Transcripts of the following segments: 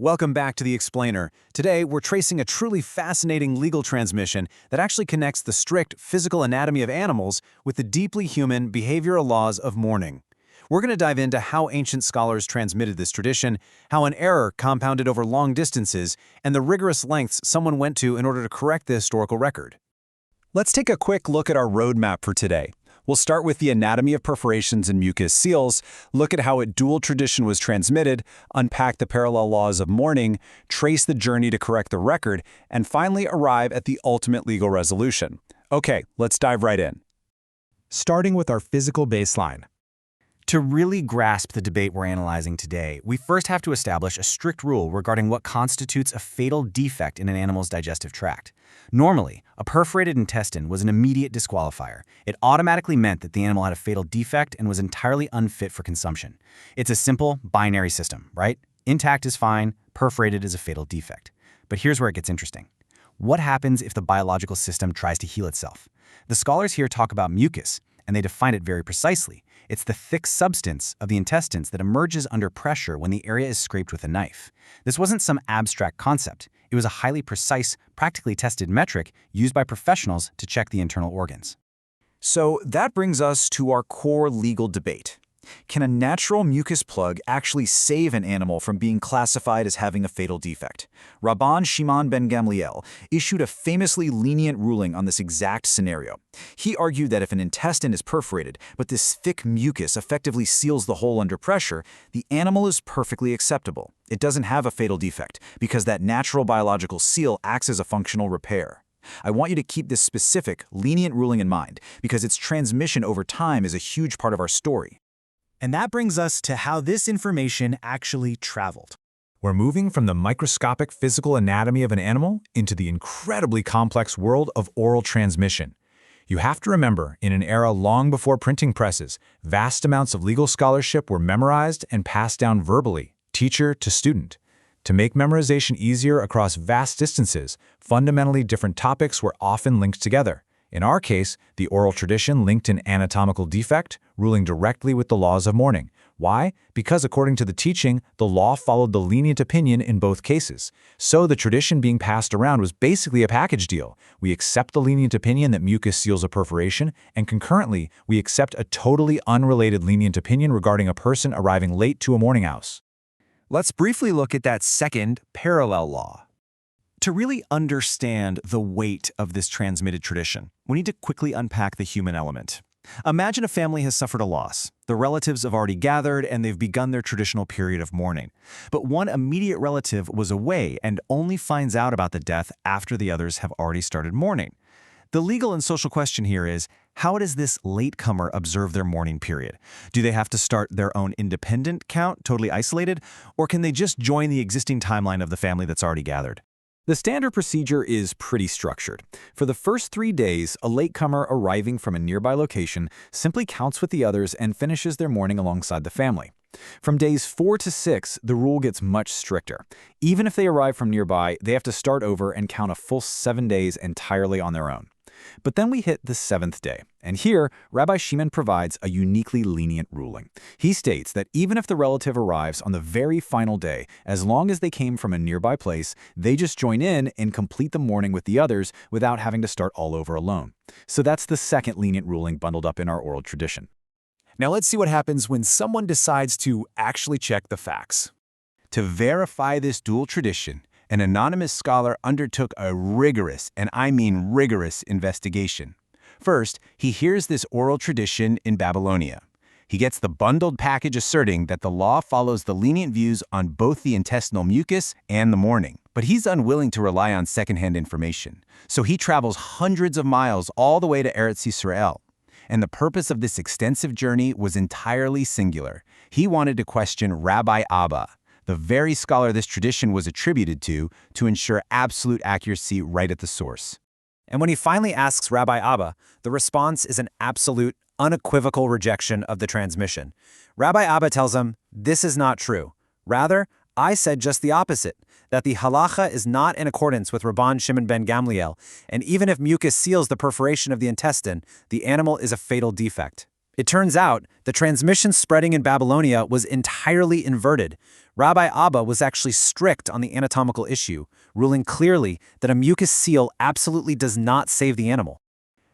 Welcome back to The Explainer. Today, we're tracing a truly fascinating legal transmission that actually connects the strict physical anatomy of animals with the deeply human behavioral laws of mourning. We're going to dive into how ancient scholars transmitted this tradition, how an error compounded over long distances, and the rigorous lengths someone went to in order to correct the historical record. Let's take a quick look at our roadmap for today. We'll start with the anatomy of perforations and mucus seals, look at how a dual tradition was transmitted, unpack the parallel laws of mourning, trace the journey to correct the record, and finally arrive at the ultimate legal resolution. Okay, let's dive right in. Starting with our physical baseline. To really grasp the debate we're analyzing today, we first have to establish a strict rule regarding what constitutes a fatal defect in an animal's digestive tract. Normally, a perforated intestine was an immediate disqualifier. It automatically meant that the animal had a fatal defect and was entirely unfit for consumption. It's a simple, binary system, right? Intact is fine, perforated is a fatal defect. But here's where it gets interesting. What happens if the biological system tries to heal itself? The scholars here talk about mucus, and they define it very precisely. It's the thick substance of the intestines that emerges under pressure when the area is scraped with a knife. This wasn't some abstract concept. It was a highly precise, practically tested metric used by professionals to check the internal organs. So that brings us to our core legal debate. Can a natural mucus plug actually save an animal from being classified as having a fatal defect? Rabban Shimon ben Gamliel issued a famously lenient ruling on this exact scenario. He argued that if an intestine is perforated, but this thick mucus effectively seals the hole under pressure, the animal is perfectly acceptable. It doesn't have a fatal defect because that natural biological seal acts as a functional repair. I want you to keep this specific, lenient ruling in mind because its transmission over time is a huge part of our story. And that brings us to how this information actually traveled. We're moving from the microscopic physical anatomy of an animal into the incredibly complex world of oral transmission. You have to remember, in an era long before printing presses, vast amounts of legal scholarship were memorized and passed down verbally, teacher to student. To make memorization easier across vast distances, fundamentally different topics were often linked together. In our case, the oral tradition linked an anatomical defect, ruling directly with the laws of mourning. Why? Because according to the teaching, the law followed the lenient opinion in both cases. So the tradition being passed around was basically a package deal. We accept the lenient opinion that mucus seals a perforation, and concurrently, we accept a totally unrelated lenient opinion regarding a person arriving late to a mourning house. Let's briefly look at that second parallel law. To really understand the weight of this transmitted tradition, we need to quickly unpack the human element. Imagine a family has suffered a loss. The relatives have already gathered and they've begun their traditional period of mourning. But one immediate relative was away and only finds out about the death after the others have already started mourning. The legal and social question here is, how does this latecomer observe their mourning period? Do they have to start their own independent count, totally isolated, or can they just join the existing timeline of the family that's already gathered? The standard procedure is pretty structured. For the first 3 days, a latecomer arriving from a nearby location simply counts with the others and finishes their mourning alongside the family. From days 4 to 6, the rule gets much stricter. Even if they arrive from nearby, they have to start over and count a full 7 days entirely on their own. But then we hit the 7th day, and here, Rabbi Shimon provides a uniquely lenient ruling. He states that even if the relative arrives on the very final day, as long as they came from a nearby place, they just join in and complete the mourning with the others without having to start all over alone. So that's the second lenient ruling bundled up in our oral tradition. Now let's see what happens when someone decides to actually check the facts. To verify this dual tradition, an anonymous scholar undertook a rigorous, and I mean rigorous, investigation. First, he hears this oral tradition in Babylonia. He gets the bundled package asserting that the law follows the lenient views on both the intestinal mucus and the mourning. But he's unwilling to rely on secondhand information. So he travels hundreds of miles all the way to Eretz Yisrael. And the purpose of this extensive journey was entirely singular. He wanted to question Rabbi Abba, the very scholar this tradition was attributed to ensure absolute accuracy right at the source. And when he finally asks Rabbi Abba, the response is an absolute, unequivocal rejection of the transmission. Rabbi Abba tells him, this is not true. Rather, I said just the opposite, that the halacha is not in accordance with Rabban Shimon ben Gamliel, and even if mucus seals the perforation of the intestine, the animal is a fatal defect. It turns out, the transmission spreading in Babylonia was entirely inverted. Rabbi Abba was actually strict on the anatomical issue, ruling clearly that a mucus seal absolutely does not save the animal.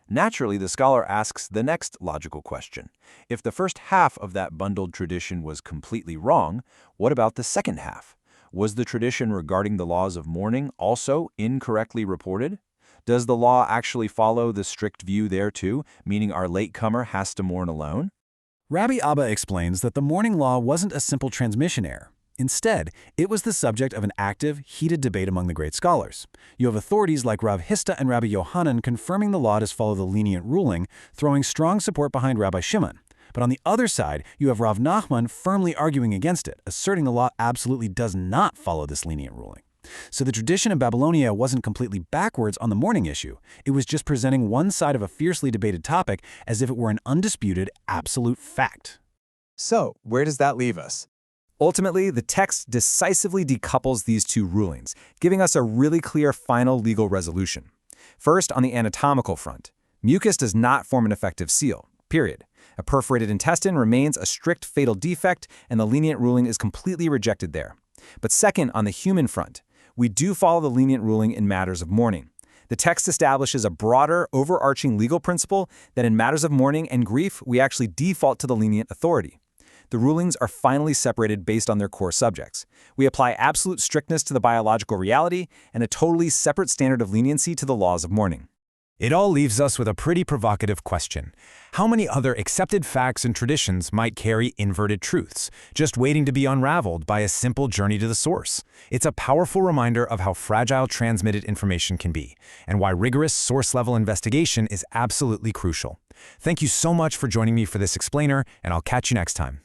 Naturally, the scholar asks the next logical question. If the first half of that bundled tradition was completely wrong, what about the second half? Was the tradition regarding the laws of mourning also incorrectly reported? Does the law actually follow the strict view there too, meaning our latecomer has to mourn alone? Rabbi Abba explains that the mourning law wasn't a simple transmission error. Instead, it was the subject of an active, heated debate among the great scholars. You have authorities like Rav Hista and Rabbi Yohanan confirming the law to follow the lenient ruling, throwing strong support behind Rabbi Shimon. But on the other side, you have Rav Nachman firmly arguing against it, asserting the law absolutely does not follow this lenient ruling. So the tradition of Babylonia wasn't completely backwards on the mourning issue. It was just presenting one side of a fiercely debated topic as if it were an undisputed, absolute fact. So, where does that leave us? Ultimately, the text decisively decouples these two rulings, giving us a really clear final legal resolution. First, on the anatomical front, mucus does not form an effective seal, period. A perforated intestine remains a strict fatal defect, and the lenient ruling is completely rejected there. But second, on the human front, we do follow the lenient ruling in matters of mourning. The text establishes a broader, overarching legal principle that in matters of mourning and grief, we actually default to the lenient authority. The rulings are finally separated based on their core subjects. We apply absolute strictness to the biological reality and a totally separate standard of leniency to the laws of mourning. It all leaves us with a pretty provocative question. How many other accepted facts and traditions might carry inverted truths, just waiting to be unraveled by a simple journey to the source? It's a powerful reminder of how fragile transmitted information can be, and why rigorous source-level investigation is absolutely crucial. Thank you so much for joining me for this explainer, and I'll catch you next time.